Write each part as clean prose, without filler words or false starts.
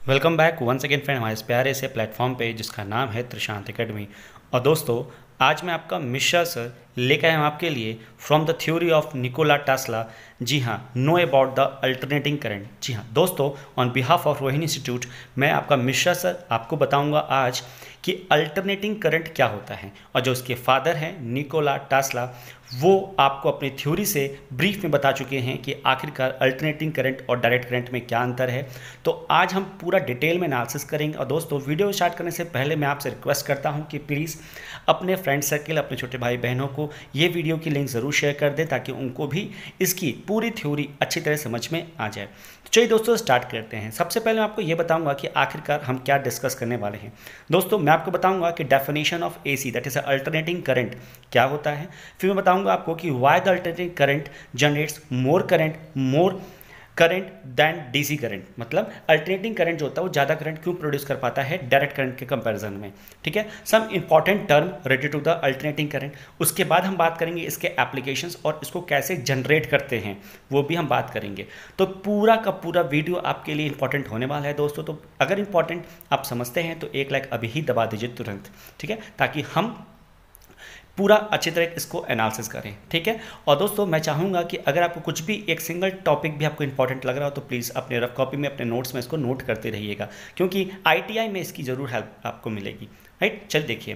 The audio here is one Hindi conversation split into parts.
Welcome back once again friend हमारे इस प्यारे से प्लेटफॉर्म पे जिसका नाम है त्रिशांत एकेडमी। और दोस्तों, आज मैं आपका मिश्रा सर लेकर आया हूँ आपके लिए from the theory of Nikola Tesla. जी हाँ, know about the alternating current. जी हाँ दोस्तों, on behalf of Rohini institute मैं आपका मिश्रा सर आपको बताऊंगा आज कि अल्टरनेटिंग करंट क्या होता है। और जो उसके फादर हैं निकोला टेस्ला, वो आपको अपनी थ्योरी से ब्रीफ में बता चुके हैं कि आखिरकार अल्टरनेटिंग करंट और डायरेक्ट करंट में क्या अंतर है। तो आज हम पूरा डिटेल में एनालिसिस करेंगे। और दोस्तों, वीडियो स्टार्ट करने से पहले मैं आपसे रिक्वेस्ट करता हूं कि प्लीज़ अपने फ्रेंड सर्किल, अपने छोटे भाई बहनों को ये वीडियो की लिंक ज़रूर शेयर कर दें ताकि उनको भी इसकी पूरी थ्योरी अच्छी तरह समझ में आ जाए। तो चलिए दोस्तों, स्टार्ट करते हैं। सबसे पहले मैं आपको ये बताऊंगा कि आखिरकार हम क्या डिस्कस करने वाले हैं। दोस्तों, मैं आपको बताऊंगा कि definition of AC that is alternating current क्या होता है। फिर मैं बताऊंगा आपको कि why the alternating current generates more current than DC current. मतलब अल्टरनेटिंग करंट जो होता है वो ज़्यादा करंट क्यों प्रोड्यूस कर पाता है डायरेक्ट करंट के कंपैरिजन में। ठीक है, some important term related to the alternating current. उसके बाद हम बात करेंगे इसके एप्लीकेशंस और इसको कैसे जनरेट करते हैं, वो भी हम बात करेंगे। तो पूरा का पूरा वीडियो आपके लिए इंपॉर्टेंट होने वाला है दोस्तों। तो अगर इंपॉर्टेंट आप समझते हैं तो एक लाइक अभी ही दबा दीजिए तुरंत, ठीक है, ताकि हम पूरा अच्छी तरह इसको एनालिसिस करें। ठीक है, और दोस्तों मैं चाहूँगा कि अगर आपको कुछ भी एक सिंगल टॉपिक भी आपको इंपॉर्टेंट लग रहा हो तो प्लीज़ अपने रफ कॉपी में, अपने नोट्स में इसको नोट करते रहिएगा, क्योंकि आईटीआई में इसकी ज़रूर हेल्प आपको मिलेगी। राइट, चल देखिए,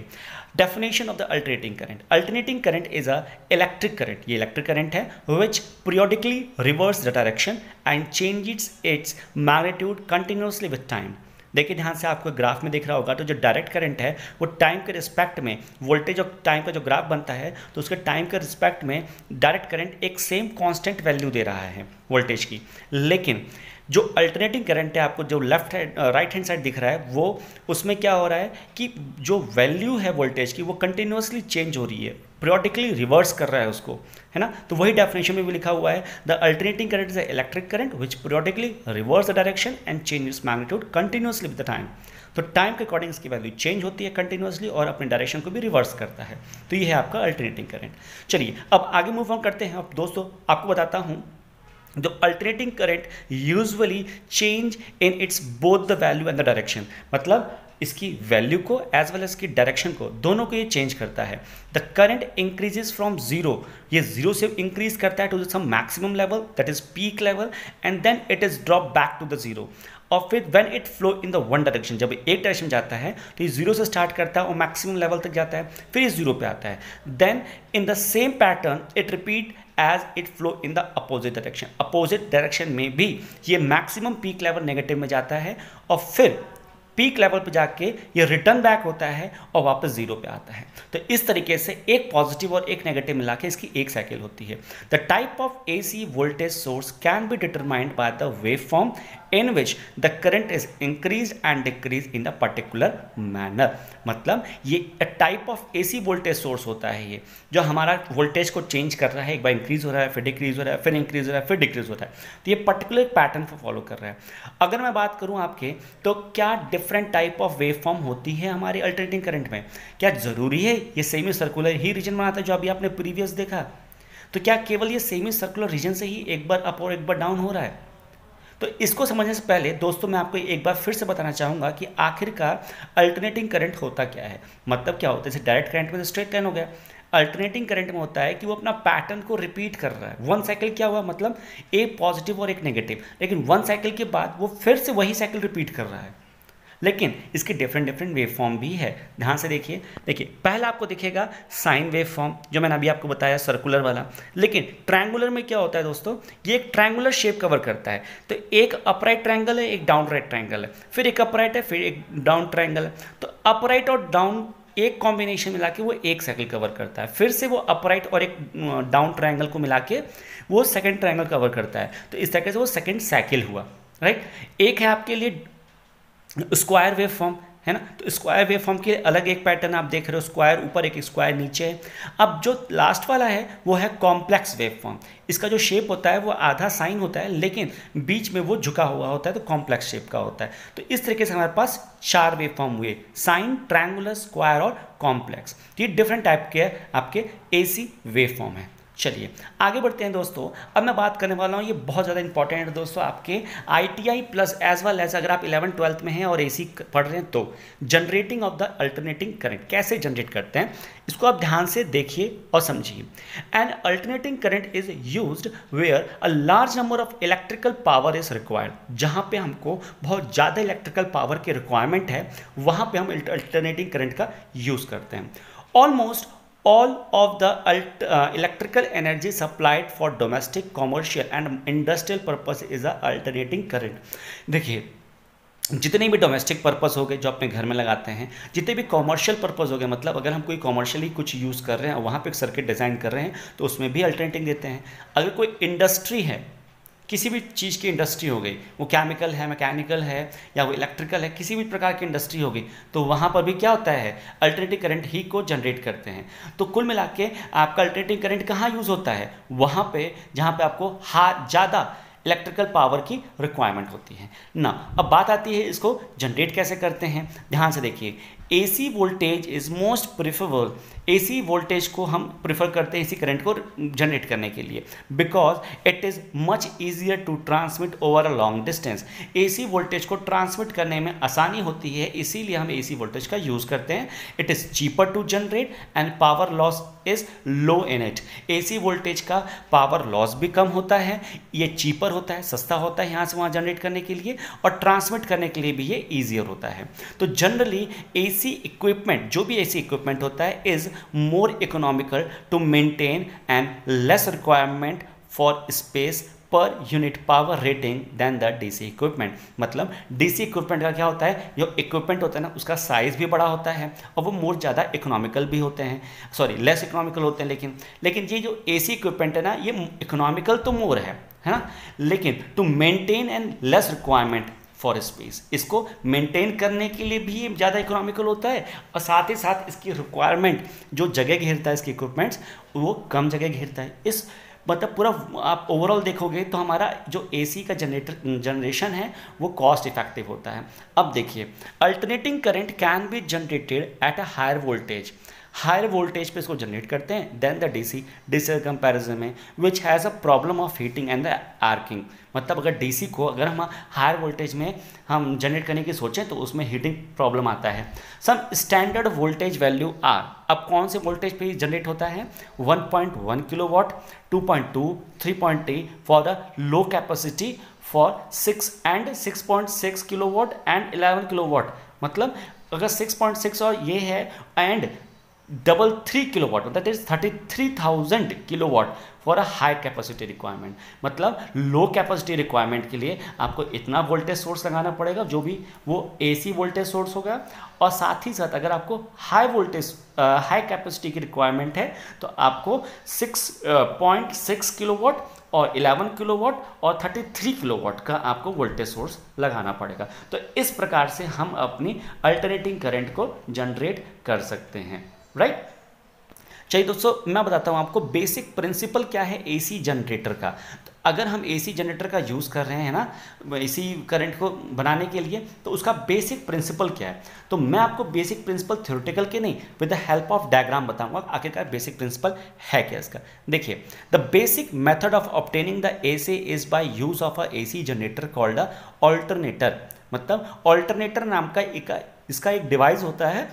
definition of the alternating current. Alternating current is a electric current. ये इलेक्ट्रिक करंट है which periodically reverse the direction and changes its magnitude continuously with time. देखिए ध्यान से, आपको ग्राफ में दिख रहा होगा तो जो डायरेक्ट करंट है वो टाइम के रिस्पेक्ट में वोल्टेज और टाइम का जो ग्राफ बनता है तो उसके टाइम के रिस्पेक्ट में डायरेक्ट करंट एक सेम कांस्टेंट वैल्यू दे रहा है वोल्टेज की। लेकिन जो अल्टरनेटिंग करंट है आपको जो left hand right hand side दिख रहा है, वो उसमें क्या हो रहा है कि जो वैल्यू है वोल्टेज की वो कंटिन्यूसली चेंज हो रही है, पीरियोडिकली रिवर्स कर रहा है उसको, है ना। तो वही डेफिनेशन में भी लिखा हुआ है, the alternating current is electric current which periodically reverse the direction and changes magnitude continuously with the time. तो टाइम के अकॉर्डिंग इसकी वैल्यू चेंज होती है कंटिन्यूसली और अपने डायरेक्शन को भी रिवर्स करता है। तो ये है आपका अल्टरनेटिंग करंट। चलिए अब आगे मूव ऑन करते हैं। अब दोस्तों आपको बताता हूँ, the alternating current usually change in its both the value and the direction। मतलब इसकी वैल्यू को एज वेल एज की डायरेक्शन को, दोनों को ये चेंज करता है। The current increases from zero, ये जीरो से इंक्रीज करता है to some maximum level that is peak level and then it is drop back to the zero. और फिर when it flow in the one direction, जब एक डायरेक्शन जाता है तो ये जीरो से स्टार्ट करता है और मैक्सिमम लेवल तक जाता है, फिर ये जीरो पे आता है। Then in the same pattern it repeat as it flow in the opposite direction. Opposite direction में भी ये मैक्सिमम पीक लेवल नेगेटिव में जाता है और फिर पीक लेवल पे जाके ये रिटर्न बैक होता है और वापस जीरो पे आता है। तो इस तरीके से एक पॉजिटिव और एक नेगेटिव मिला के इसकी एक साइकिल होती है। The type of AC voltage source can be determined by the wave form in which the current is increased and decreased in a particular manner। मतलब ये type of AC voltage source होता है, ये जो हमारा वोल्टेज को चेंज कर रहा है, एक बार इंक्रीज हो रहा है, फिर डिक्रीज हो रहा है, फिर इंक्रीज हो रहा है, फिर डिक्रीज हो रहा है। तो ये पर्टिकुलर पैटर्न को फॉलो कर रहा है। अगर मैं बात करूं आपके, तो क्या different type of wave form होती है हमारे अल्टरनेटिंग करंट में? क्या जरूरी है ये सेमी सर्कुलर ही रीजन बनाता है जो अभी आपने प्रीवियस देखा? तो क्या केवल ये सेमी सर्कुलर रीजन से ही एक बार अप और एक बार डाउन हो रहा है? तो इसको समझने से पहले दोस्तों मैं आपको एक बार फिर से बताना चाहूँगा कि आखिरकार अल्टरनेटिंग करंट होता क्या है। मतलब क्या होता है, जैसे डायरेक्ट करंट में तो स्ट्रेट लाइन हो गया, अल्टरनेटिंग करंट में होता है कि वो अपना पैटर्न को रिपीट कर रहा है। वन साइकिल क्या हुआ, मतलब एक पॉजिटिव और एक नेगेटिव, लेकिन वन साइकिल के बाद वो फिर से वही साइकिल रिपीट कर रहा है। लेकिन इसके डिफरेंट वेव फॉर्म भी है। ध्यान से देखिए, पहला आपको दिखेगा साइन वेव फॉर्म जो मैंने अभी आपको बताया सर्कुलर वाला। लेकिन ट्रायंगुलर में क्या होता है दोस्तों, ये एक ट्रायंगुलर शेप कवर करता है। तो एक अपराइट ट्रायंगल है, एक डाउन राइट ट्रायंगल है, फिर एक अपराइट है, फिर एक डाउन ट्रायंगल है। तो अपराइट और डाउन एक कॉम्बिनेशन मिला के वो एक साइकिल कवर करता है, फिर से वो अपराइट और एक डाउन ट्रायंगल को मिला के वो सेकेंड ट्रायंगल कवर करता है। तो इस तरीके से वो सेकेंड साइकिल हुआ। राइट, एक है आपके लिए स्क्वायर वेव फॉर्म, है ना। तो स्क्वायर वेव फॉर्म के अलग एक पैटर्न आप देख रहे हो, स्क्वायर ऊपर एक स्क्वायर नीचे है। अब जो लास्ट वाला है वो है कॉम्प्लेक्स वेव फॉर्म। इसका जो शेप होता है वो आधा साइन होता है लेकिन बीच में वो झुका हुआ होता है, तो कॉम्प्लेक्स शेप का होता है। तो इस तरीके से हमारे पास चार वेव फॉर्म हुए, साइन, ट्रायंगुलर, स्क्वायर और कॉम्प्लेक्स। ये डिफरेंट टाइप के आपके एसी वेव फॉर्म है। चलिए आगे बढ़ते हैं दोस्तों। अब मैं बात करने वाला हूँ, ये बहुत ज़्यादा इंपॉर्टेंट है दोस्तों आपके ITI plus as well as अगर आप 11th-12th में हैं और AC पढ़ रहे हैं तो generating of the alternating current कैसे जनरेट करते हैं, इसको आप ध्यान से देखिए और समझिए। And alternating current is used where a large number of electrical power is required, जहाँ पे हमको बहुत ज़्यादा इलेक्ट्रिकल पावर की रिक्वायरमेंट है वहाँ पे हम अल्टरनेटिंग करंट का यूज़ करते हैं। Almost all of the electrical energy supplied for domestic, commercial and industrial purpose is a alternating current। देखिए जितने भी डोमेस्टिक पर्पस हो गए जो अपने घर में लगाते हैं, जितने भी कॉमर्शियल पर्पस हो गए, मतलब अगर हम कोई कॉमर्शियली कुछ यूज़ कर रहे हैं और वहाँ पे एक सर्किट डिज़ाइन कर रहे हैं तो उसमें भी अल्टरनेटिंग देते हैं। अगर कोई इंडस्ट्री है, किसी भी चीज़ की इंडस्ट्री हो गई, वो केमिकल है, मैकेनिकल है या वो इलेक्ट्रिकल है, किसी भी प्रकार की इंडस्ट्री हो गई, तो वहाँ पर भी क्या होता है, अल्टरनेटिंग करंट ही को जनरेट करते हैं। तो कुल मिला के आपका अल्टरनेटिंग करंट कहाँ यूज़ होता है, वहाँ पे जहाँ पे आपको ज़्यादा इलेक्ट्रिकल पावर की रिक्वायरमेंट होती है ना। अब बात आती है इसको जनरेट कैसे करते हैं, ध्यान से देखिए। AC voltage is most preferable, AC voltage को हम प्रिफर करते हैं AC करंट को जनरेट करने के लिए, because it is much easier to transmit over a long distance. AC voltage को ट्रांसमिट करने में आसानी होती है, इसीलिए हम AC वोल्टेज का यूज़ करते हैं। It is cheaper to generate and power loss is low in it. AC voltage का पावर लॉस भी कम होता है, ये चीपर होता है, सस्ता होता है यहाँ से वहाँ जनरेट करने के लिए, और ट्रांसमिट करने के लिए भी ये ईजियर होता है। तो जनरली AC इक्विपमेंट, जो भी AC इक्विपमेंट होता है, is more economical to maintain and less requirement for space per unit power rating than the DC equipment. मतलब DC इक्विपमेंट का क्या होता है, जो इक्विपमेंट होता है ना उसका साइज भी बड़ा होता है और वो मोर ज़्यादा इकोनॉमिकल भी होते हैं, सॉरी लेस इकोनॉमिकल होते हैं। लेकिन ये जो AC इक्विपमेंट है ना, ये इकोनॉमिकल तो मोर है ना, लेकिन to maintain and less requirement for space, इसको मेंटेन करने के लिए भी ये ज़्यादा इकोनॉमिकल होता है, और साथ ही साथ इसकी रिक्वायरमेंट जो जगह घेरता है इसके इक्विपमेंट्स, वो कम जगह घेरता है। इस मतलब पूरा आप ओवरऑल देखोगे तो हमारा जो AC का जनरेशन है वो कॉस्ट इफेक्टिव होता है। अब देखिए, alternating current can be generated at a higher voltage, higher voltage पे इसको जनरेट करते हैं देन द DC कंपैरिजन में, which has a problem of heating and the arcing. मतलब अगर DC को अगर हम हायर वोल्टेज में हम जनरेट करने की सोचें तो उसमें हीटिंग प्रॉब्लम आता है। Some standard voltage value are, अब कौन से वोल्टेज पे जनरेट होता है, 1.1 kilowatt, 2.2, 3.3 for the low capacity for 6 and 6.6 kilowatt and 11 kilowatt. मतलब अगर 6.6 और ये है and 3 kilowatt, that is 33,000 kilowatt for a high capacity requirement. मतलब लो कैपेसिटी रिक्वायरमेंट के लिए आपको इतना वोल्टेज सोर्स लगाना पड़ेगा, जो भी वो AC वोल्टेज सोर्स होगा, और साथ ही साथ अगर आपको हाई कैपेसिटी की रिक्वायरमेंट है तो आपको 6.6 किलोवाट और 11 किलोवाट और 33 किलोवाट का आपको वोल्टेज सोर्स लगाना पड़ेगा। तो इस प्रकार से हम अपनी अल्टरनेटिंग करंट को जनरेट कर सकते हैं, राइट। चलिए दोस्तों, मैं बताता हूँ आपको बेसिक प्रिंसिपल क्या है AC जनरेटर का। तो अगर हम AC जनरेटर का यूज़ कर रहे हैं ना AC करंट को बनाने के लिए, तो उसका बेसिक प्रिंसिपल क्या है, तो मैं आपको बेसिक प्रिंसिपल थ्योरेटिकल के नहीं, with the help of diagram बताऊंगा आखिरकार बेसिक प्रिंसिपल है क्या इसका। देखिए, the basic method of obtaining the AC is by use of a AC generator called a alternator. मतलब ऑल्टरनेटर नाम का इसका एक डिवाइस होता है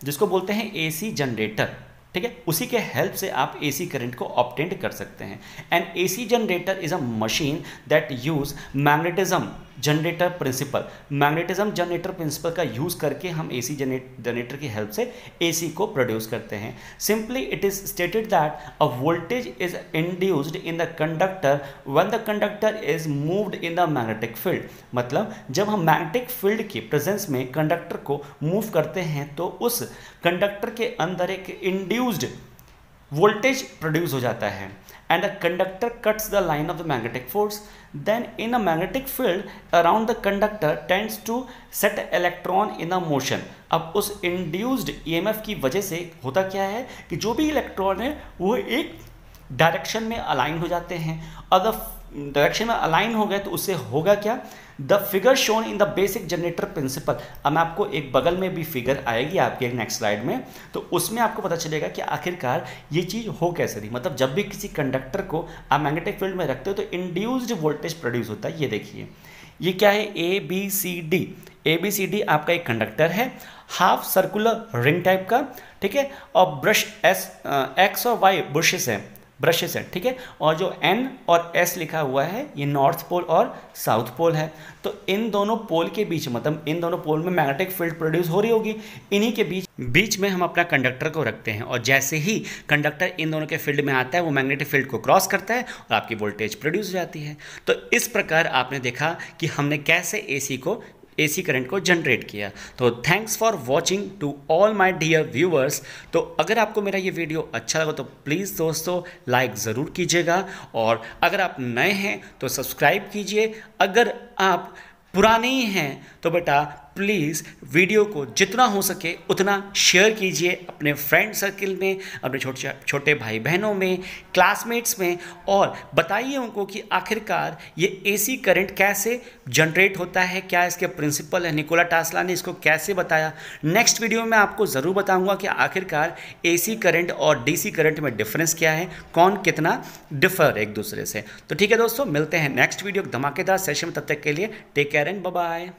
जिसको बोलते हैं AC जनरेटर, ठीक है। उसी के हेल्प से आप AC करंट को ऑब्टेन कर सकते हैं। And AC generator is a machine that use magnetism generator principle. Magnetism generator principle का यूज करके हम AC जनरेटर की हेल्प से AC को प्रोड्यूस करते हैं। Simply it is stated that a voltage is induced in the conductor when the conductor is moved in the magnetic field. मतलब जब हम मैग्नेटिक फील्ड के प्रेजेंस में कंडक्टर को मूव करते हैं तो उस कंडक्टर के अंदर एक इंड्यूस्ड वोल्टेज प्रोड्यूस हो जाता है, and the conductor cuts the line of the magnetic force. Then in a magnetic field around the conductor tends to set electron in a motion. अब उस induced EMF की वजह से होता क्या है कि जो भी इलेक्ट्रॉन है वो एक डायरेक्शन में अलाइन हो जाते हैं, और द डायरेक्शन में अलाइन हो गए तो उससे होगा क्या, the figure shown in the basic generator principle. अब मैं आपको एक बगल में भी फिगर आएगी आपके नेक्स्ट स्लाइड में, तो उसमें आपको पता चलेगा कि आखिरकार ये चीज़ हो कैसे रही। मतलब जब भी किसी कंडक्टर को आप मैग्नेटिक फील्ड में रखते हो तो इंड्यूस्ड वोल्टेज प्रोड्यूस होता है। ये देखिए, ये क्या है, A B C D. A B C D आपका एक कंडक्टर है, हाफ सर्कुलर रिंग टाइप का, ठीक है, और ब्रश एक्स और वाई ब्रशेस हैं, ब्रशेस हैं, ठीक है, और जो एन और एस लिखा हुआ है ये नॉर्थ पोल और साउथ पोल है। तो इन दोनों पोल के बीच, मतलब इन दोनों पोल में मैग्नेटिक फील्ड प्रोड्यूस हो रही होगी, इन्हीं के बीच में हम अपना कंडक्टर को रखते हैं, और जैसे ही कंडक्टर इन दोनों के फील्ड में आता है वो मैग्नेटिक फील्ड को क्रॉस करता है और आपकी वोल्टेज प्रोड्यूस हो जाती है। तो इस प्रकार आपने देखा कि हमने कैसे एसी करंट को जनरेट किया। तो thanks for watching to all my dear viewers. तो अगर आपको मेरा ये वीडियो अच्छा लगा तो प्लीज़ दोस्तों लाइक ज़रूर कीजिएगा, और अगर आप नए हैं तो सब्सक्राइब कीजिए। अगर आप पुराने ही हैं तो बेटा प्लीज़ वीडियो को जितना हो सके उतना शेयर कीजिए अपने फ्रेंड सर्किल में, अपने छोटे भाई बहनों में, क्लासमेट्स में, और बताइए उनको कि आखिरकार ये एसी करंट कैसे जनरेट होता है, क्या इसके प्रिंसिपल है, निकोला टेस्ला ने इसको कैसे बताया। नेक्स्ट वीडियो में आपको ज़रूर बताऊंगा कि आखिरकार एसी करंट और डीसी करंट में डिफरेंस क्या है, कौन कितना डिफर एक दूसरे से। तो ठीक है दोस्तों, मिलते हैं नेक्स्ट वीडियो धमाकेदार सेशन में, तब तक के लिए take care and bye bye.